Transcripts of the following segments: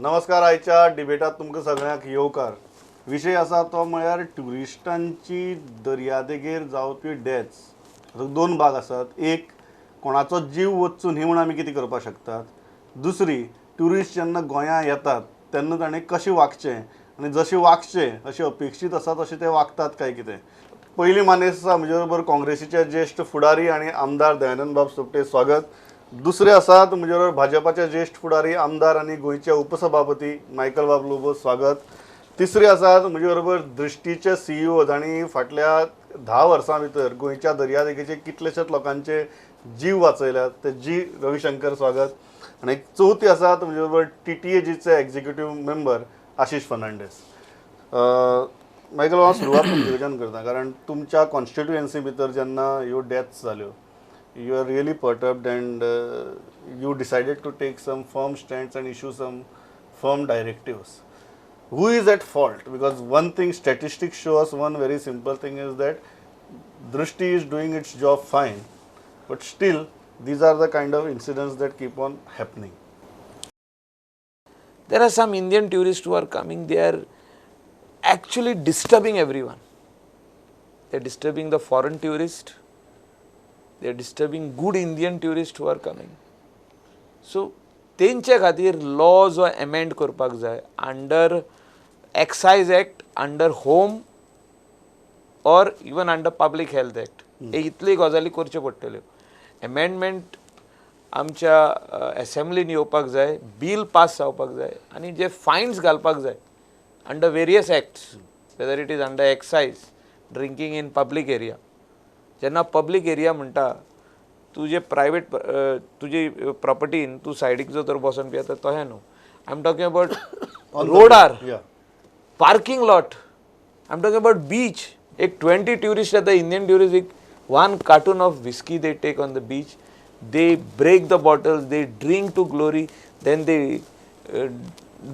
नमस्कार. आयच्या डिबेटात तुमकां सगळ्यांक येवकार. विशय आसा तो म्हळ्यार ट्युरिस्टांची दर्यादेगेर जावपी डेथ्स. दोन भाग आसात. एक, कोणाचो जीव वचचो न्ही म्हूण आमी कितें करपाक शकतात. दुसरी, ट्युरिस्ट जेन्ना गोंयांत येतात तेन्ना ताणें कशें वागचें आनी जशें वागचें अशें अपेक्षीत आसा तशें ते वागतात काय कितें. पयलीं मानेस्त आसा म्हजे बरोबर काँग्रेसीचे ज्येश्ठ फुडारी आनी आमदार दयानंद बाब सोपटे. स्वागत. दुसरे आसात म्हजे बरोबर भाजपाचे ज्येश्ठ फुडारी आमदार आनी गोंयचे उपसभापती मायकल बाब लोबो. स्वागत. तिसरे आसात म्हजे बरोबर दृश्टीचे CEO जांणी फाटल्या 10 वर्सां भितर गोंयच्या दर्यादेगेचे कितलेशेच लोकांचे जीव वाचयल्यात ते जी रविशंकर. स्वागत. आनी चवथी आसात म्हजे बरोबर TTAGचे एक्झिक्युटीव मेंबर आशीष फर्नांडीस. मायकल हांव सुरवात तुमच्यान करता कारण तुमच्या कॉन्स्टिट्युएन्सी भितर जेन्ना ह्यो डेथ्स जाल्यो you are really perturbed and you decided to take some firm stands and issue some firm directives. Who is at fault? Because one thing statistics show us, one very simple thing is that Drishti is doing its job fine, but still these are the kind of incidents that keep on happening. There are some Indian tourists who are coming, they are actually disturbing everyone. They are disturbing the foreign tourist. They are disturbing good Indian tourists who are coming. So, तेंचे खातीर laws or amend करपाक जाय under Excise Act, under Home or even under Public Health Act. हे इतली गजाली करच्यो पडटल्यो. Amendment आमच्या असेंब्लीन येवपाक जाय, बिल पास जावपाक जाय आनी जे फायन्स घालपाक जाय under various acts, whether it is under excise, drinking in public area. जेन्ना पब्लीक एरिया म्हणटा तुजे प्रायवेट तुजी प्रॉपर्टीन तूं सायडीक जो तर बसून पियेता तशें न्हू. आय एम टॉकिंग अबाउट रोडार, parking lot, I am talking about beach. एक 20 ट्युरिस्ट येता, इंडियन ट्युरिस्ट, एक 1 carton of whisky they take on the beach, they break the bottles, they drink to glory, then they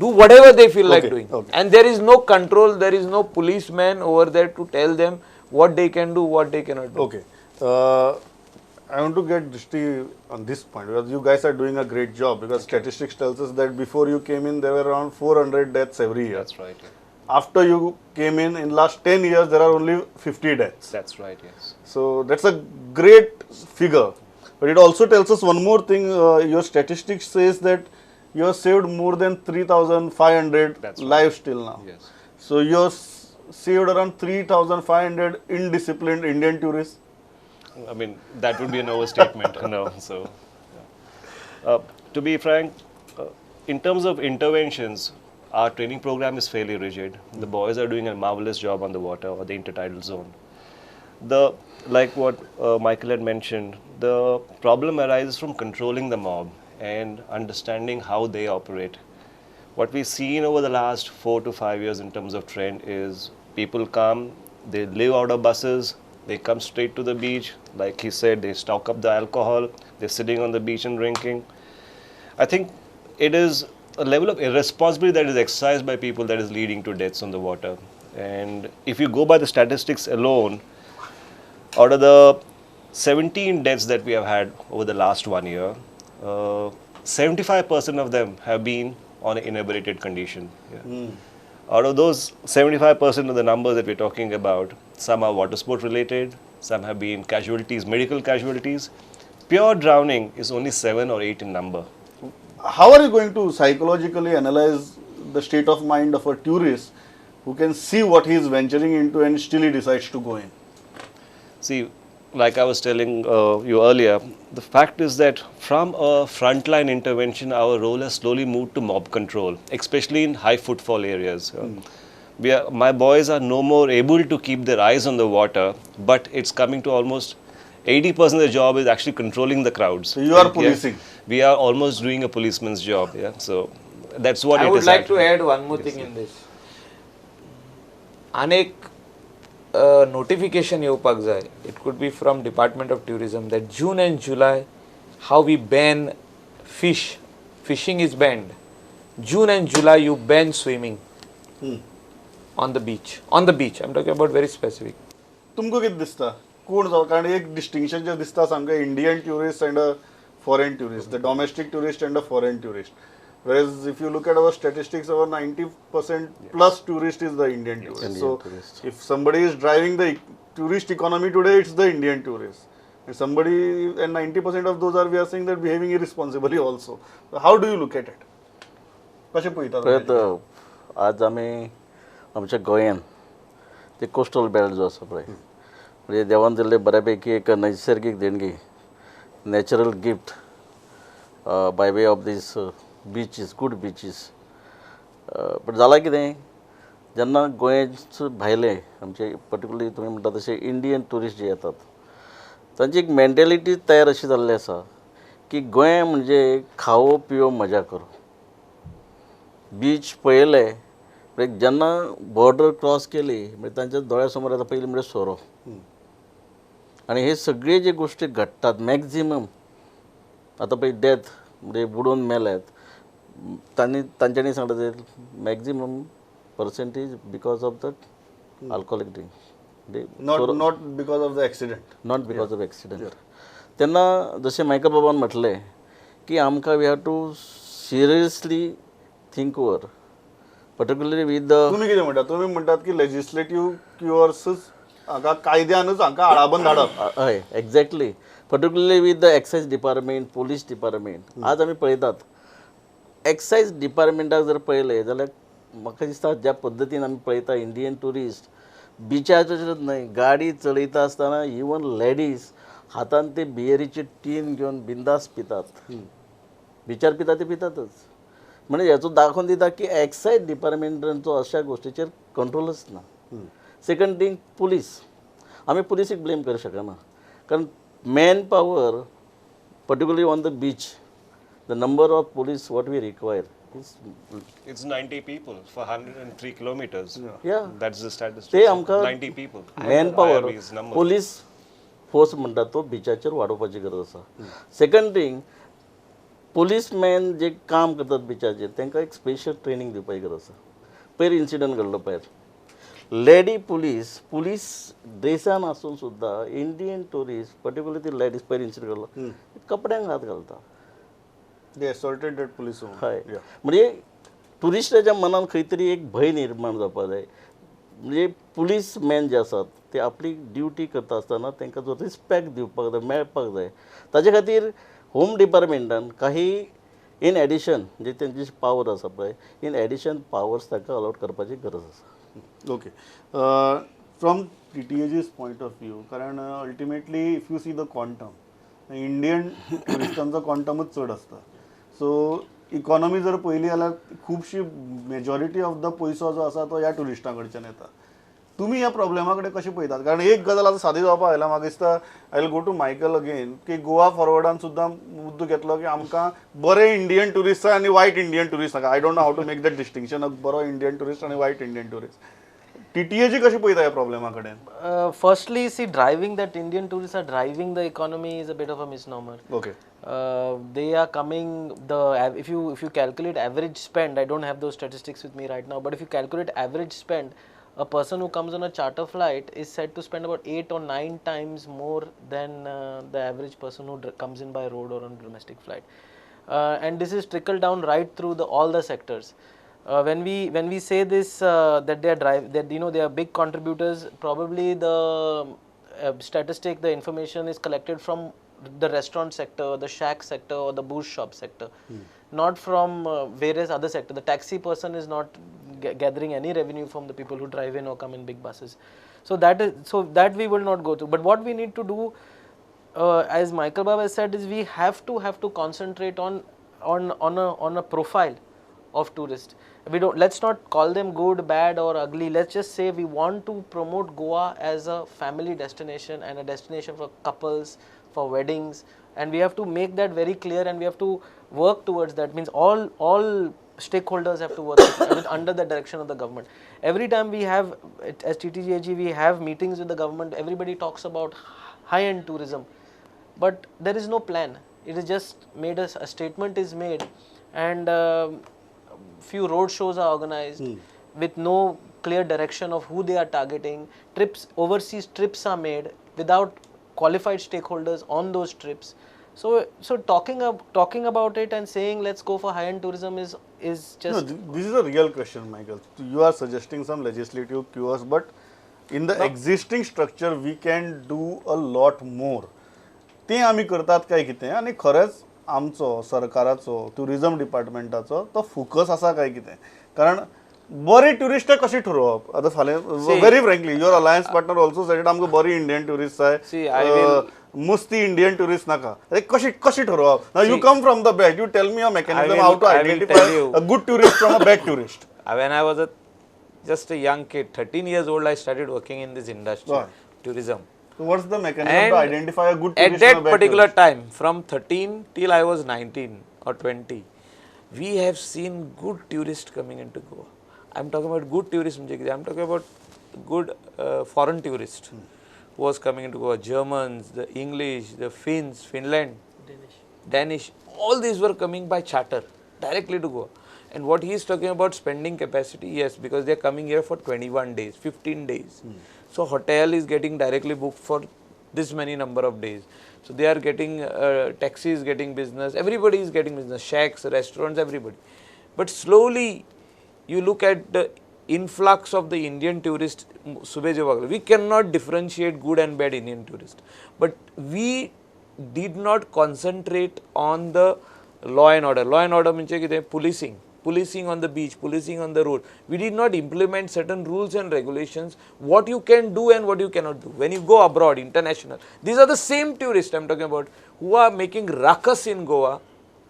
do whatever they feel like doing. And there is no control, there is no policeman over there to tell them what they can do, what they cannot do. Okay. I want to get Drishti on this point because you guys are doing a great job because statistics tells us that before you came in there were around 400 deaths every year. That's right. Yeah. After you came in last 10 years there are only 50 deaths. That's right, yes. So that's a great figure. But it also tells us one more thing. Your statistics says that you have saved more than 3,500 lives till now. Yes. So you have saved around 3,500 indisciplined Indian tourists. I mean, that would be an overstatement. No. So, to be frank, in terms of interventions, our training program is fairly rigid. The boys are doing a marvelous job on the water or the intertidal zone. Like what Michael had mentioned, the problem arises from controlling the mob and understanding how they operate. What we've seen over the last 4 to 5 years in terms of trend is people come, they live out of buses, they come straight to the beach. Like he said, they stock up the alcohol, they're sitting on the beach and drinking. I think it is a level of irresponsibility that is exercised by people that is leading to deaths on the water. And if you go by the statistics alone, out of the 17 deaths that we have had over the last 1 year, 75% of them have been on an inebriated condition. Yeah. Out of those 75% of the numbers that we're talking about, some are water sport related, some have been casualties, medical casualties. Pure drowning is only 7 or 8 in number. How are you going to psychologically analyze the state of mind of a tourist who can see what he is venturing into and still he decides to go in? See, like I was telling you earlier, the fact is that from a frontline intervention, our role has slowly moved to mob control, especially in high footfall areas. My boys are no more able to keep their eyes on the water, but it's coming to almost 80% of the job is actually controlling the crowds. So you are policing. Yeah, we are almost doing a policeman's job. Yeah, so that's what I it is. would like to add one more thing in this. Anek notification येवपाक जाय. It could be from Department of Tourism that June and July, how we ban fish. Fishing is banned. June and July you ban swimming on the beach. On the beach. I'm talking about very specific. तुमको कितें दिसता? कोण जावं कारण एक distinction जे दिसता सामकें Indian tourist and a foreign tourist, the domestic tourist and a foreign tourist. Whereas if you look at our statistics, our 90% plus tourist is the Indian tourist. Indian So tourist. if somebody is driving the tourist economy today, it's the Indian tourist. And 90% of those are, we are saying, that behaving irresponsibly also. So how do you look at it? कशें पळयता तुमी पळय आज आमी आमच्या गोंयान ते coastal belt जो आसा पळय म्हणजे देवान दिल्ले बऱ्यापैकी एक नैसर्गीक देणगी natural gift by way of these beaches good beaches पण जालां कितें जेन्ना गोंयचे भायले आमचे पर्टिक्युलरली तुमी म्हणटा तशे इंडियन ट्युरिस्ट जे येतात तांची एक मेंटेलिटी तयार अशी जाल्ली आसा की गोंय म्हणजे खावो पिवो मजा करो बीच पळयले म्हणजे जेन्ना बॉर्डर क्रॉस केली म्हणजे तांच्या दोळ्या समोर येता पयलीं म्हणजे सोरो आनी हे सगळे जे गोश्टी घडटात मॅक्झिमम आतां पळय डेथ म्हणजे बुडोवन मेल्यात तांच्यांनी सांगता ते maximum percentage because of the alcoholic drink not because of the accident. Not because of accident तेन्ना जशें मायकल बाबान म्हटलें की आमकां we have to seriously think over particularly with the तुम्ही कितें म्हणटात तुम्ही म्हणटात की लेजिस्लेटिव्ह क्युअर्सच हाका कायद्यानूच हांकां आळाबंद हाडप हय exactly particularly with the excise department police department आज आमी पळयतात एक्सायज डिपार्टमेंटाक जर पळयलें जाल्यार म्हाका दिसता ज्या पद्दतीन आमी पळयता इंडियन ट्युरिस्ट बिचाचेरच न्हय गाडी चलयता आसतना इवन लेडीज हातान ते बियरीचे टीन घेवन बिंदास पितात बिचार पिता ते पितातच म्हणजे हेचो दाखोवन दिता की एक्सायज डिपार्टमेंटांचो अशा गोश्टीचेर कंट्रोलच ना सेकंड थिंग पुलीस आमी पुलिसीक ब्लेम करूं शकना कारण man power particularly on the beach the number of police what we require is It's 90 people for 103 kilometers. या That's the statistic. ते आमकां 90 people. Man power IRB's number. Police force म्हणटा तो बिचाचेर वाडोवपाची गरज आसा सेकंड थिंग पुलीसमॅन जे काम करतात बिचाचेर तांकां एक स्पेशल ट्रेनींग दिवपाची गरज आसा पयर इन्सिडंट घडलो पयर लेडी पुलीस ड्रेसान आसून सुद्दां इंडियन ट्युरिस्ट पर्टिक्युलरली ती लेडीज पयर इन्सिडंट घडलो कपड्यांक हात घालता they assaulted that police woman. हय Yeah. म्हणजे ट्युरिस्टाच्या मनान खंय तरी एक भंय निर्माण जावपाक जाय म्हणजे पुलीस मॅन जे आसात ते आपली ड्युटी करता आसतना तांकां जो रिस्पेक्ट दिवपाक जाय मेळपाक जाय ताजे खातीर होम डिपार्टमेंटान काही इन एडिशन जे तेंची पावर आसा पळय इन एडिशन पावर्स ताका अलॉट करपाची गरज आसा okay from TTAG's point of view कारण ultimately if you see the quantum Indian ट्युरिस्टांचो क्वांटमूच चड आसता सो इकॉनॉमी जर पळयली जाल्यार खुबशी मेजॉरिटी ऑफ द पयसो जो आसा तो ह्या ट्युरिस्टां कडच्यान येता तुमी ह्या प्रॉब्लेमा कडेन कशें पळयतात कारण एक गजाल आतां सादी जावपाक आयला म्हाका दिसता I will go to Michael again की गोवा फॉरवर्डान सुद्दां मुद्दो घेतलो की आमकां बरे इंडियन ट्युरिस्ट जाय आनी वायट इंडियन ट्युरिस्ट नाका I don't know how to make that distinction of बरो इंडियन ट्युरिस्ट आनी वायट इंडियन ट्युरिस्ट TTAG कशी पळयता ह्या प्रॉब्लेमा कडेन Firstly, see, driving that Indian tourists are driving the economy is a bit of a misnomer. Okay They are coming. If you calculate average spend, I don't have those statistics with me right now. But if you calculate average spend, a person who comes on a charter flight is said to spend about 8 or 9 times more than the average person who comes in by road or on a domestic flight. And this is trickled down right through all the sectors. When we say this that they are big contributors, probably the statistic, the information is collected from the restaurant sector, the shack sector, or the booth shop sector, not from various other sectors. The taxi person is not gathering any revenue from the people who drive in or come in big buses. So that we will not go to. But what we need to do, as Michael Baba said, is we have to concentrate on a profile of tourists. Let's not call them good, bad or ugly. Let's just say we want to promote Goa as a family destination and a destination for couples, for weddings, and we have to make that very clear and we have to work towards that. Means all stakeholders have to work under the direction of the government. Every time we have, as TTAG, we have meetings with the government, everybody talks about high-end tourism, but there is no plan. It is just made a statement is made, and few road shows are organized with no clear direction of who they are targeting. Overseas trips are made without qualified stakeholders on those trips. So talking about it and saying let's go for high-end tourism is No, just this is a real question, Michael. You are suggesting some legislative cures, but in the existing structure, we can do a lot more. ते आम्ही करतात काय कितें आनी खरेंच आमचो सरकाराचो tourism डिपार्टमेंटाचो तो फोकस आसा काय कितें कारण बरी ट्युरिस्ट कशी ठरोवप आतां फाल्यां very frankly your alliance partner also said आमकां बरी इंडियन ट्युरिस्ट जाय मुस्ती इंडियन ट्युरिस्ट नाका कशी कशी ठरोवप you come from the back you tell me a mechanism how to identify a good tourist from a bad tourist When I was just a young kid, 13 years old, I started working in this industry, Right. tourism. So what's the mechanism And to identify a good at tourist that from a bad particular tourist? time, from 13 till I was 19 or 20, we have seen good tourists coming into Goa. I'm talking about good tourists. I'm talking about good foreign tourists who was coming into Goa. Germans, the English, the Finns, Finland, Danish, all these were coming by charter directly to Goa. And what he is talking about spending capacity, yes, because they are coming here for 21 days, 15 days. So hotel is getting directly booked for this many number of days. So they are getting taxis, getting business, everybody is getting business, shacks, restaurants, everybody. But slowly you look at the influx of the Indian tourists, we cannot differentiate good and bad Indian tourists. But we did not concentrate on the law and order. Law and order means policing on the beach, policing on the road. We did not implement certain rules and regulations, what you can do and what you cannot do. When you go abroad, international, these are the same tourists I'm talking about who are making ruckus in Goa.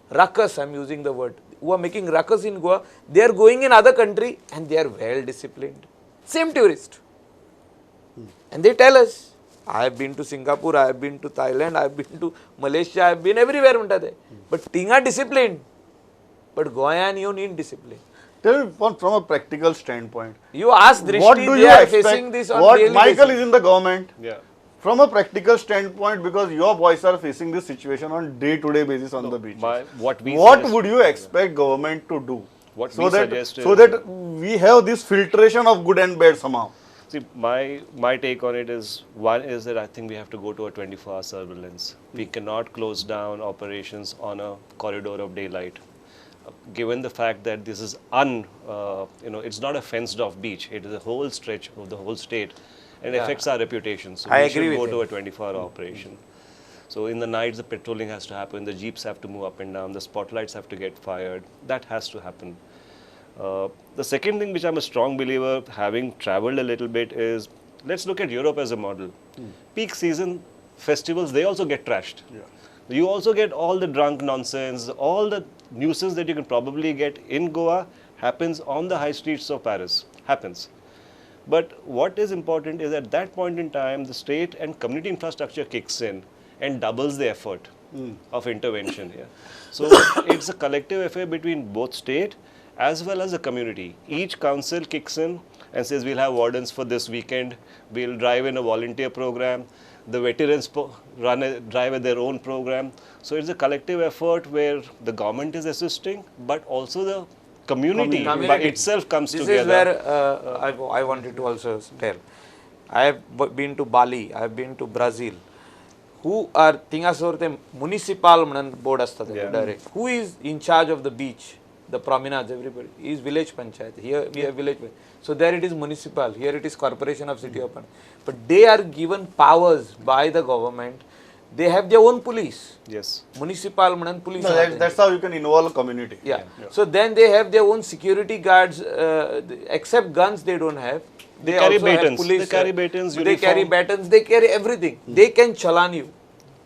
Ruckus, I'm using the word. Who are making ruckus in Goa, they are going in other country and they are well disciplined. Same tourist. And they tell us, I have been to Singapore, I have been to Thailand, I have been to Malaysia, I have been everywhere. But things are disciplined. But Goyan, you need discipline. Tell me from a practical standpoint. You ask Drishti, What do they you are expect? facing this on What daily Michael basis. is in the government. Yeah. From a practical standpoint, because your boys are facing this situation on day-to-day basis on the beach. What Would you expect government to do? What so we that suggest so is- that we have this filtration of good and bad somehow. See, my take on it is, one is that I think we have to go to a 24-hour surveillance. We cannot close down operations on a corridor of daylight. Given the fact that this is it's not a fenced-off beach. It is a whole stretch of the whole state, and it affects our reputation. So I we agree should with go him. to a 24-hour operation. So in the nights, the patrolling has to happen. The jeeps have to move up and down. The spotlights have to get fired. That has to happen. The second thing which I'm a strong believer, having traveled a little bit, is let's look at Europe as a model. Peak season festivals, they also get trashed. You also get all the drunk nonsense, all the nuisance that you can probably get in Goa happens on the high streets of Paris. Happens. But what is important is at that point in time, the state and community infrastructure kicks in and doubles the effort of intervention here. So it's a collective effort between both state as well as the community. Each council kicks in and says, we'll have wardens for this weekend, we'll drive in a volunteer program, the veterans drive at their own program. So it's a collective effort where the government is assisting, but also the community by itself comes this together. This is where I wanted to also tell. I have been to Bali, I have been to Brazil. Who are the municipal board direct. Who is in charge of the beach, the promenades, everybody? Is village panchayat. Here we have village panchayat. So there it is municipal, here it is corporation of city of Pune. But they are given powers by the government. They have their own police. Yes. Municipal police. No, that's how you can involve community. Yeah. So then they have their own security guards. Except guns, they don't have. They carry also have batons. police. They carry batons, They carry uniform. batons. They carry everything. They can challan you.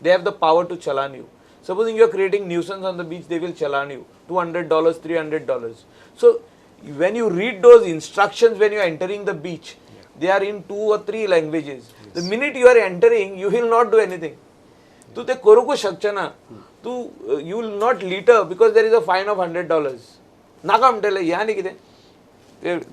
They have the power to challan you. Supposing you are creating nuisance on the beach, they will challan you. $200, $300. So when you read those instructions when you are entering the beach, they are in 2 or 3 languages. The minute you are entering, you will not do anything. Tu te koruku shakchana. You will not litter because there is a fine of $100. Nakam tele yani kide.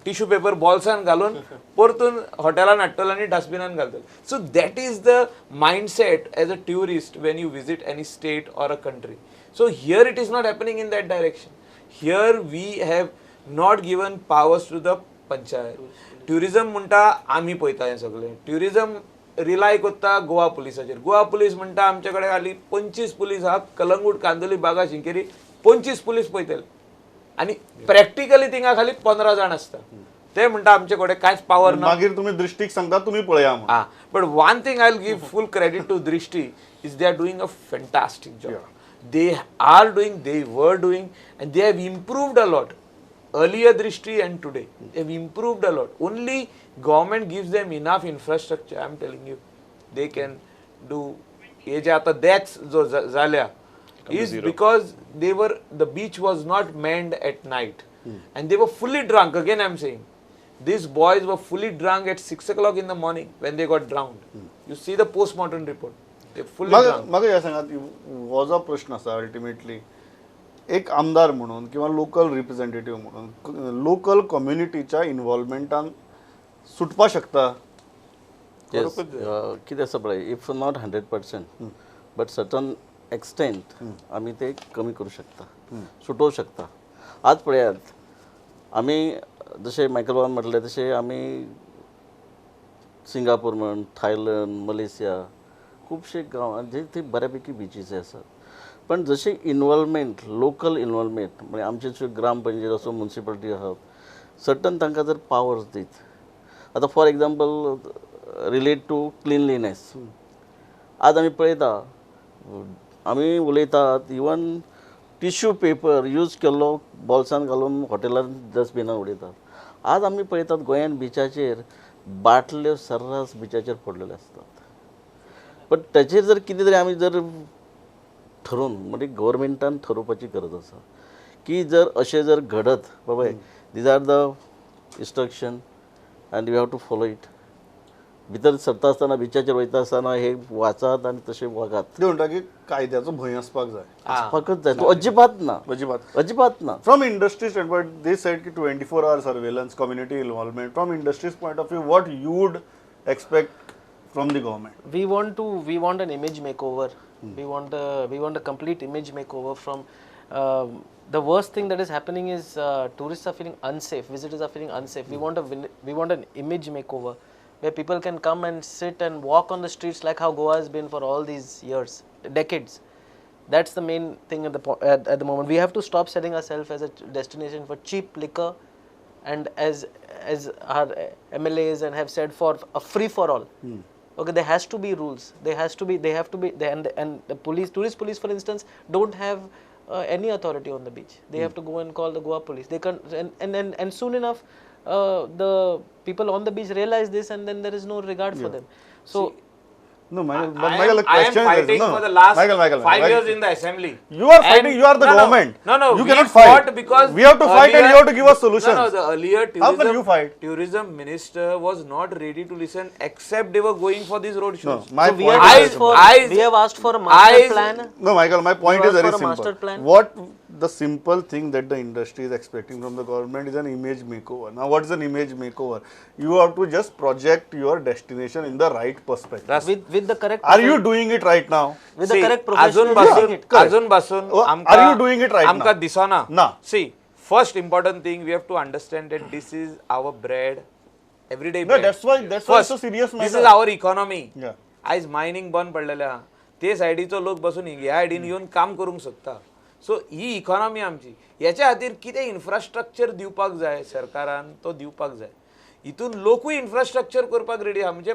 Tissue paper balsan galon portun hotelan attolani dustbinan galtal. So that is the mindset as a tourist when you visit any state or a country. So here it is not happening in that direction. Here we have not given powers to the panchayat. Tourism munta आम्ही पळयता हे सगळे. Tourism rely करता Goa पुलिसाचेर. Goa police म्हणटा आमचे कडेन हाली 25 police आहा, कलंगूट, कांदोली, बागा, शिंकेरी 25 पुलीस पळयतले आनी प्रॅक्टिकली थिंगा खाली 15 जाण आसता. ते म्हणटा आमचे कडेन कांयच पावर ना. मागीर तुम्ही दृश्टीक सांगता तुम्ही पळया म्हणून. Ah, but one thing I'll give full credit to Drishti is they are doing a fantastic job. They are doing, they were doing, and they have improved a lot. Earlier Drishti and today, they've improved a lot. Only government gives them enough infrastructure. I'm telling you, they can do. हे जे आता deaths जो झाल्या is because the beach was not manned at night, and they were fully drunk. Again, I'm saying. These boys were fully drunk at 6 o'clock in the morning when they got drowned. You see the post-mortem report. They fully drunk. म्हाका हे सांगात हो जो प्रश्न आसा ultimately एक आमदार म्हणून किंवा लोकल रिप्रेझेंटेटिव्ह म्हणून लोकल कम्युनिटीच्या इन्व्हॉल्वमेंटान सुटपा शकता. कितें आसा पळय, if not 100% but certain extent आमी ते कमी करूं शकता, सुटोवं शकता. आज पळयात आमी जशें मायकल बाबान म्हटलें तशें आमी सिंगापूर म्हण, थायलंड, मलेशिया खुबशे गांवां जे थंय बऱ्यापैकी बिचीस आसात. पण जशें इन्वॉल्वमेंट, लोकल इन्वॉल्वमेंट म्हणजे आमचे ज्यो ग्रामपंचायत आसूं, म्युनिसिपालिटी आहात, सर्टन तांकां जर पावर्स दीत. आतां for example relate to cleanliness. आज आमी पळयता, आमी उलयतात इवन टिश्यू पेपर यूज केल्लो बॉल्सान घालून हॉटेलान डस्टबिनान उडयतात. आज आमी पळयतात गोंयान बिचाचेर बाटल्यो सर्रास बिचाचेर पडलेल्यो असतात. पण ताचेर जर कितें तरी आमी जर ठरोवन म्हणजे गव्हर्मेंटान ठरोवपाची गरज आसा की जर अशें जर घडत बाबा these are the instruction and you have to follow it. भितर सरता आसतना बिचाचेर वयता आसतना हे वाचात आनी तशें वागात. ते म्हणटा की कायद्याचो भंय आसपाक जाय. आसपाकच जाय. तो अजिबात ना, अजिबात ना. From industry standpoint, they said ki 24-hour surveillance, community involvement. From industry's point of view, what you would expect from the government? We want an image makeover. We want a complete image makeover from. The worst thing that is happening is tourists are feeling unsafe. Visitors are feeling unsafe. We want an image makeover where people can come and sit and walk on the streets like how Goa has been for all these years, decades. That's the main thing at the moment. We have to stop setting ourselves as a destination for cheap liquor, and as our MLAs and have said, for a free for all. Okay, there has to be rules. They have to be. And the tourist police, for instance, don't have any authority on the beach. They have to go and call the Goa police. They can and soon enough, the people on the beach realize this, and then there is no regard for them. So. No, Michael, but I Michael, am question is, fighting no, for the last Michael, 5 years in the assembly. You are fighting, you are the government. No, you we cannot fought fight. because we have to fight and you have to give us solutions. No, the earlier How can you fight? tourism minister was not ready to listen, except they were going for these road shows. No, my we point have is asked for eyes- we have asked for a master eyes- plan. no, Michael, my point You is ask very for a simple. master plan? What the simple thing that the industry is expecting from the government is an image makeover. Now, what is an image makeover? You have to just project your destination in the right perspective. With the correct. Are you doing it right now? with the correct professional doing it? अजून पासून Oh, are you doing it right now? आमका दिसना. ना. See, first important thing we have to understand that this is our bread, everyday No, bread. that's why it's First, a serious this matter. is our economy. Yeah. आयज mining बंद पडलेले आहा. ते सायडीचो लोक बसून ह्या सायडीन येवन काम करूंक शकता. सो ही इकॉनॉमी आमची. याच्या खातीर कितें इन्फ्रास्ट्रक्चर दिवपाक जाय सरकारान तो दिवपाक जाय. हितून लोकूय इन्फ्रास्ट्रक्चर करपाक रेडी आहा. म्हणजे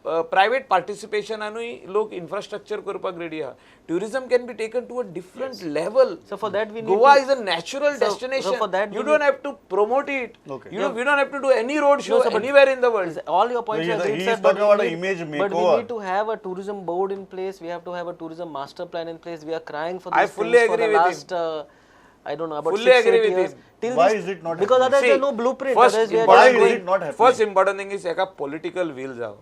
प्रायवेट पार्टिसिपेशनानूय लोक इन्फ्रास्ट्रक्चर करपाक रेडी आहा. Tourism can be taken to a different level. So for that we need Goa to- is a natural destination. for that you we don't have to promote it. Okay. We don't have to do any road show anywhere in the world. All your points No, are he great, is sir, talking about an image but we makeover. need to have a tourism board in place. We have to have a tourism master plan in place. We are crying for I these fully things for agree the with last I don't know about Fully 6-8 agree with years. him. Till Why this- is it not because otherwise See, there's no blueprint. first Otherwise we are why just is going. it not happening? First important thing is एका political will जाओ.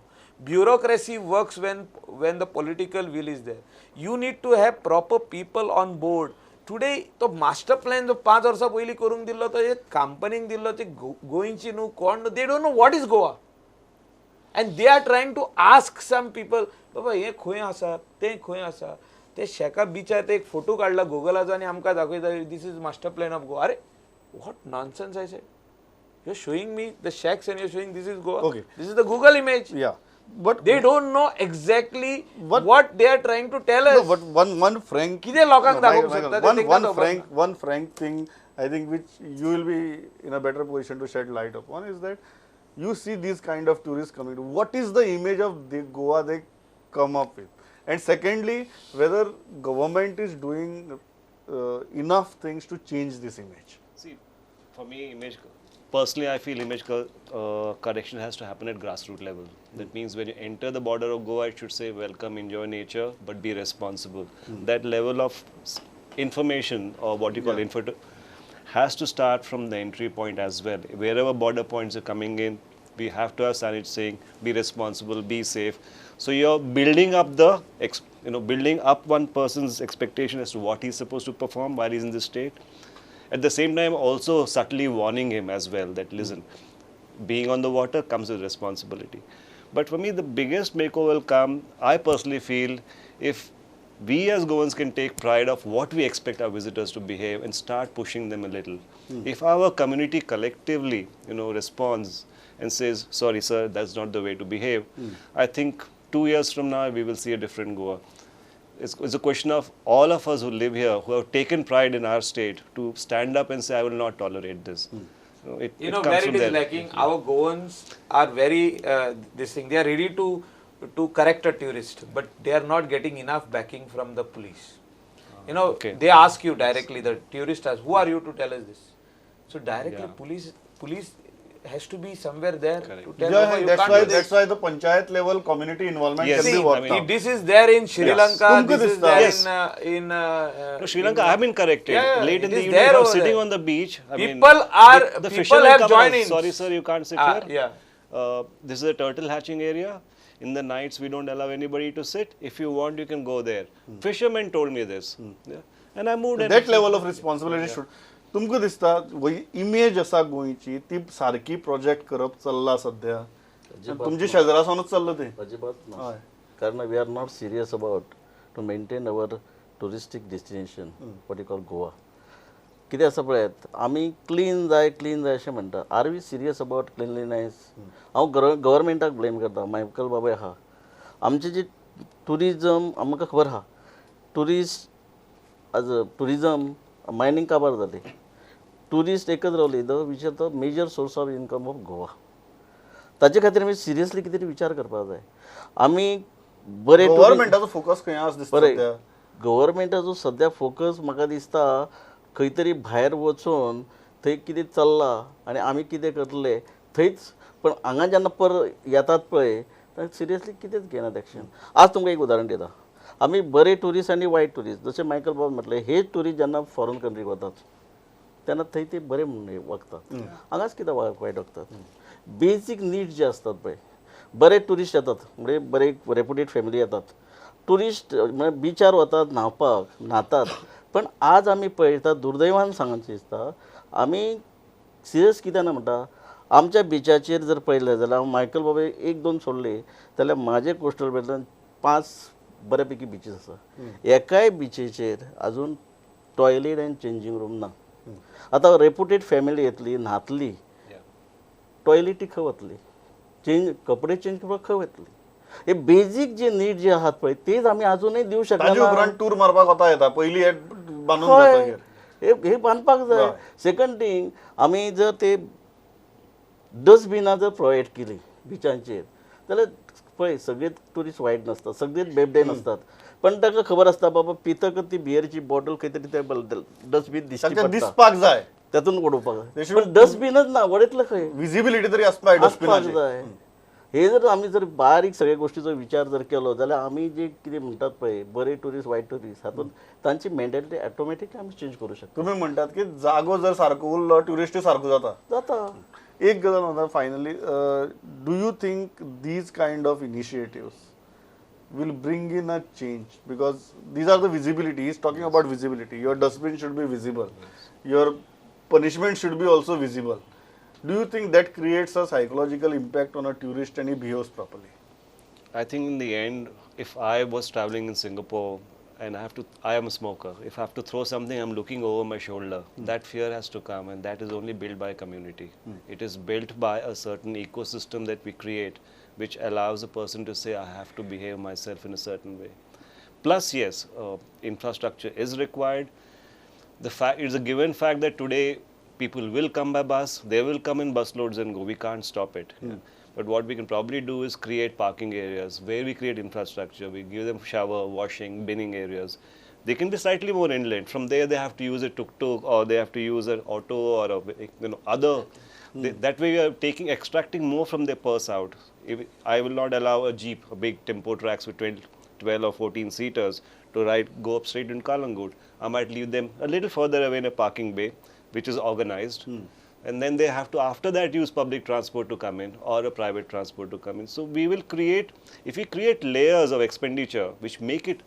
Bureaucracy works when the political will is there. You need to have proper people on board. Today तो master plan जो 5 वर्सां पयलीं करूंक दिल्लो तो एक कंपनीक दिल्लो ते गोंयची न्हू कोण they don't know what is Goa and they are trying to ask some people बाबा हे खंय आसा तें खंय आसा ते शेका बिचार ते एक फोटो काडला गुगलाचो आनी आमकां दाखयता this is master plan of Goa. अरे what nonsense I said. You're showing me the shacks and you're showing this is Goa. Okay. This is the Google image. Yeah. But They don't know exactly what they are trying to tell us. no, but one frank, किती लोकांक दाखोवंक Michael, शकता ते तेंकां one frank thing I think which you will be in a better position to shed light upon is that you see these kind of tourists coming to. What is the image of the Goa they come up with? And secondly, whether government is doing enough things to change this image. See, for me, personally, I feel image correction has to happen at grassroots level. That means when you enter the border of Goa, it should say, welcome, enjoy nature, but be responsible. That level of information, or what you call info, has to start from the entry point as well. Wherever border points are coming in, we have to have signage saying, be responsible, be safe. So you're building up building up one person's expectation as to what he's supposed to perform while he's in the state. At the same time, also subtly warning him as well that, listen, being on the water comes with responsibility. But for me, the biggest makeover will come, I personally feel, if we as Goans can take pride of what we expect our visitors to behave and start pushing them a little. If our community collectively, responds and says, sorry sir, that's not the way to behave, I think 2 years from now, we will see a different Goa. It's a question of all of us who live here, who have taken pride in our state, to stand up and say, I will not tolerate this. It comes where from it is there. lacking, our Goans are very, they are ready to correct a tourist, but they are not getting enough backing from the police. They ask you directly, the tourist asks, who are you to tell us this? So directly police has to be somewhere there to tell you that's can't why do this. that's why the panchayat level community involvement Yes. can be See, worked I mean, out. This is there in Sri Lanka, this is there Yes. in No, Sri Lanka, I have been corrected. Late in it the is evening, there I was over sitting there. on the beach. People are- the people fishermen have come joined and, in. sorry sir, you can't sit Ah, here. This is a turtle hatching area. In the nights, we don't allow anybody to sit. If you want, you can go there. Fishermen told me this. Yeah. And I moved. That level of responsibility should. तुमकां दिसता image आसा गोंयची ती सारकी project करप चल्ला सध्या तुमच्या शेजारासावनूच चल्ला ते अजिबात ना कारण we are not serious about to maintain our touristic destination what you call Goa कितें आसा पळयात आमी क्लीन जाय अशें म्हणटा are we serious about cleanliness हांव गव्हर्मेंटाक ब्लेम करता मायकल बाबा आहा आमचें जी टुरिजम आमकां खबर आहा टुरिजम मायनींग काबार जाली टुरिस्ट एकच रावली which are the major source of income of Goa ताचे खातीर आमी सिरियसली कितें विचार करपाक जाय आमी बरे गव्हर्मेंटाचो फोकस खंय आसा दिसता बरें सध्या गव्हर्मेंटाचो सद्या फोकस म्हाका दिसता खंय तरी भायर वचून थंय कितें चल्लां आनी आमी कितें करतले थंयच पण हांगा जेन्ना येतात पळय सिरियसली कितेंच घेनात एक्शन आज तुमकां एक उदाहरण दिता आमी बरे टुरिस्ट आनी वायट टुरिस्ट जशें मायकल बाबा म्हटलें हे टुरिस्ट जेन्ना फॉरेन कंट्रीक वतात तेन्ना थंय ते बरे म्हणून वागतात हांगाच कित्याक वायट वागतात बेजीक नीड्स जे आसतात पळय बरे टुरिस्ट येतात म्हणजे बरे रेप्युटेड फॅमिली येतात टुरिस्ट म्हणजे बिचार वतात न्हावपाक न्हातात पण आज आमी पळयतात दुर्दैवान सांगचे दिसता आमी सिरियस कित्याक ना म्हणटा आमच्या बिचाचेर जर पळयलें जाल्यार हांव मायकल बाबा एक दोन सोडले जाल्यार म्हाजे कोस्टल बेल्टान 5 बऱ्यापैकी बीचीस आसा एकाय बिचेचेर अजून टॉयलेट एंड चेंजिंग रूम ना आतां रेप्युटेड फॅमिली येतली न्हातली टॉयलेटी खंय वतली कपडे चेंज करपाक खंय वतली हे बेजीक जे नीड जे आहात पळय तेच आमी अजूनय दिवंक ताजे शकना उपरांत टूर मारपाक वता येता पयलीं हे बांदून जाता हय हे बांदपाक जाय सेकंड थिंग आमी जर ते डस्टबिनां जर प्रोवायड केली बिचांचेर जाल्यार पळय सगळे टुरिस्ट वायट नासतात सगळेच बेबडे नासतात पण ताका खबर आसता बाबा पितकच ती बियरची बॉटल खंय तरी त्या डस्टबीन दिसपाक जाय तातूंत उडोवपाक पण डस्टबिनच ना वडयतलं खंय विजिबिलिटी तरी आसपाक जाय आसपाक डस्टबिनाची जाय हे जर आमी जर बारीक सगळ्या गोष्टीचो विचार जर केलो जाल्यार आमी जे कितें म्हणटात पळय बरे टुरिस्ट वायट टुरिस्ट हातूंत तांची मेंटॅलिटी ऑटोमॅटिकली आमी चेंज करूं शकता तुम्ही म्हणटात की जागो जर सारको उरलो ट्युरिस्ट सारको जाता जाता एक गजाल म्हणटा finally do you think these kind of initiatives will bring in a change because these are the visibility. He's talking about visibility. Your dustbin should be visible. Your punishment should be also visible. Do you think that creates a psychological impact on a tourist and he behaves properly? I think in the end, if I was traveling in Singapore and I am a smoker. If I have to throw something, I'm looking over my shoulder. That fear has to come, and that is only built by community. It is built by a certain ecosystem that we create, which allows a person to say, I have to behave myself in a certain way. Plus, yes, infrastructure is required. It's a given fact that today people will come by bus, they will come in bus loads and go. We can't stop it. Yeah. But what we can probably do is create parking areas where we create infrastructure. We give them shower, washing, binning areas. They can be slightly more inland. From there, they have to use a tuk-tuk, or they have to use an auto, or other. That way, we are extracting more from their purse out. I will not allow a jeep, a big tempo tracks with 12 or 14 seaters to go up straight in Kalangut. I might leave them a little further away in a parking bay, which is organized. And then they have to, after that, use public transport to come in, or a private transport to come in. So we will create, if we create layers of expenditure which make it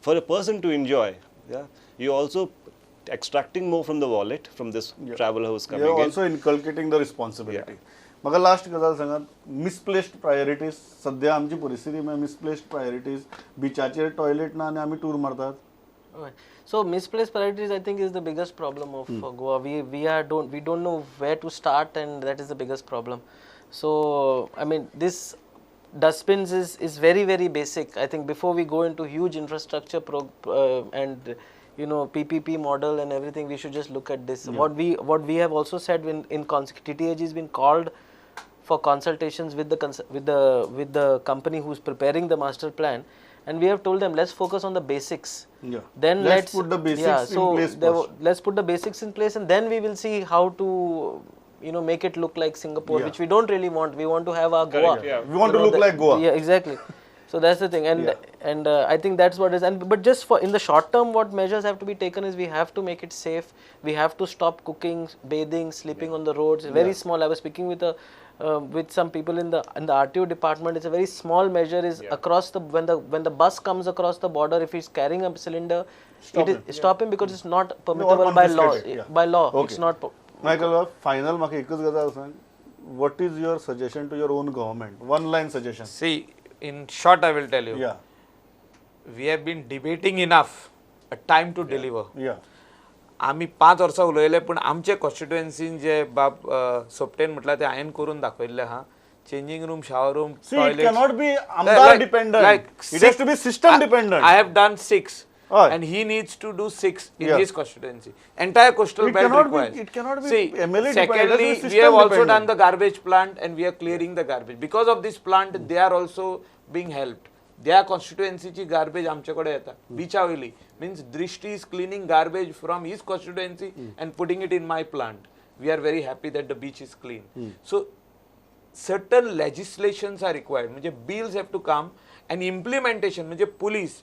for a person to enjoy, yeah, you also extracting more from the wallet from this traveler who's coming in. You're also inculcating the responsibility. म्हाका last गजाल सांगात, misplaced priorities. सध्या आमची परिस्थिती misplaced priorities, बिचाचेर toilet ना आनी आमी tour मारतात. So misplaced priorities, I think, is the biggest problem of Goa. We don't know where to start, and that is the biggest problem. So I mean, this dustbins is very, very basic. I think before we go into huge infrastructure and PPP model and everything, we should just look at this. What we have also said in TTAG has been called for consultations with the company who's preparing the master plan, and we have told them, let's focus on the basics. Then let's put the basics in place first. Let's put the basics in place, and then we will see how to make it look like Singapore, which we don't really want. We want to have our Goa. We want to look like Goa. Yeah, exactly. So that's the thing, and I think that's what is. But just for in the short term, what measures have to be taken is we have to make it safe. We have to stop cooking, bathing, sleeping on the roads. Very small. I was speaking with some people in the RTO department. It's a very small measure. Is across the when the bus comes across the border, if he's carrying a cylinder, stop him because it's not permissible by law. By law, it's not. Michael, final म्हाका एकच गजाल सांग. What is your suggestion to your own government? One line suggestion. See, in short, I will tell you. Yeah. We have been debating enough. A time to deliver. Yeah. आम्ही 5 वर्सां उलयले, पण आमचे कॉन्स्टिट्युएन्सीन जे बाब सोपटेन म्हटलं ते हांवें करून दाखयल्ले हा. Changing room, shower room, toilet. It cannot be Amdar dependent. It has to be system dependent. I have done 6. And he needs to do 6 in his constituency. Entire coastal belt requires. It cannot be MLA secondly, we have also done the garbage plant, and we are clearing the garbage. Because of this plant, they are also being helped. Their constituency ची garbage आमच्याकडे येता. Bichawili means Drishti is cleaning garbage from his constituency and putting it in my plant. We are very happy that the beach is clean. So certain legislations are required. म्हणजे bills have to come, and implementation म्हणजे police,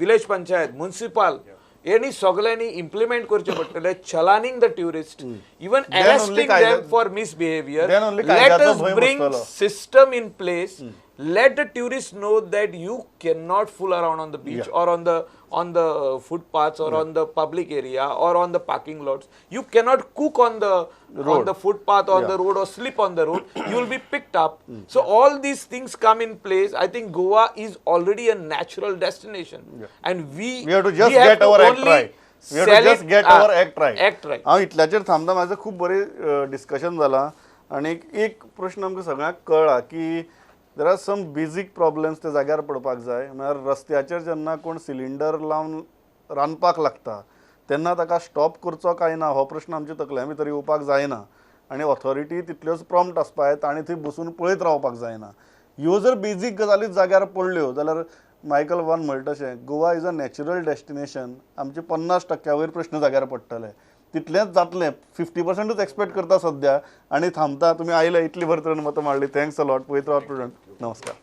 village panchayat, municipal, any सगळ्यांनी implement करचे पडटले. Chalaning the tourist, even arresting them for misbehavior. Let us bring system in place. Let the tourists know that you cannot fool around on the beach or on the footpaths or on the public area or on the parking lots. You cannot cook on the footpath on the road or sleep on the road. You will be picked up. So all these things come in place. I think Goa is already a natural destination, and we have to just get our act right. We have to just get our act right. Act right. हांव इतल्याचेर थांबता. माझं खूप बरें discussion जाला, आणि एक प्रश्न आमकां सगळ्यांक कळ्ळा की there are some basic problems त्या जाग्यार पडपाक जाय. म्हळ्यार रस्त्याचेर जेन्ना कोण सिलिंडर लावन रांदपाक लागता तेन्ना ताका स्टॉप करचो काय ना हो प्रश्न आमच्या तकल्या भितर येवपाक जायना, आनी ऑथॉरिटी तितल्योच प्रॉम्प्ट आसपाक जाय. तांणी थंय बसून पळयत रावपाक जायना. ह्यो जर बेजीक गजाली जाग्यार पडल्यो जाल्यार मायकल वन म्हणटा तशें Goa is a natural destination. आमचे 50% वयर प्रश्न जाग्यार पडटले. तितलेंच जातलें. 50%च एक्सपेक्ट करता सध्या, आनी थांबता. तुमी आयले इतली बरी तरेन मतां मांडली. Thanks a lot. पळयत रावत प्रुडंट. नमस्कार.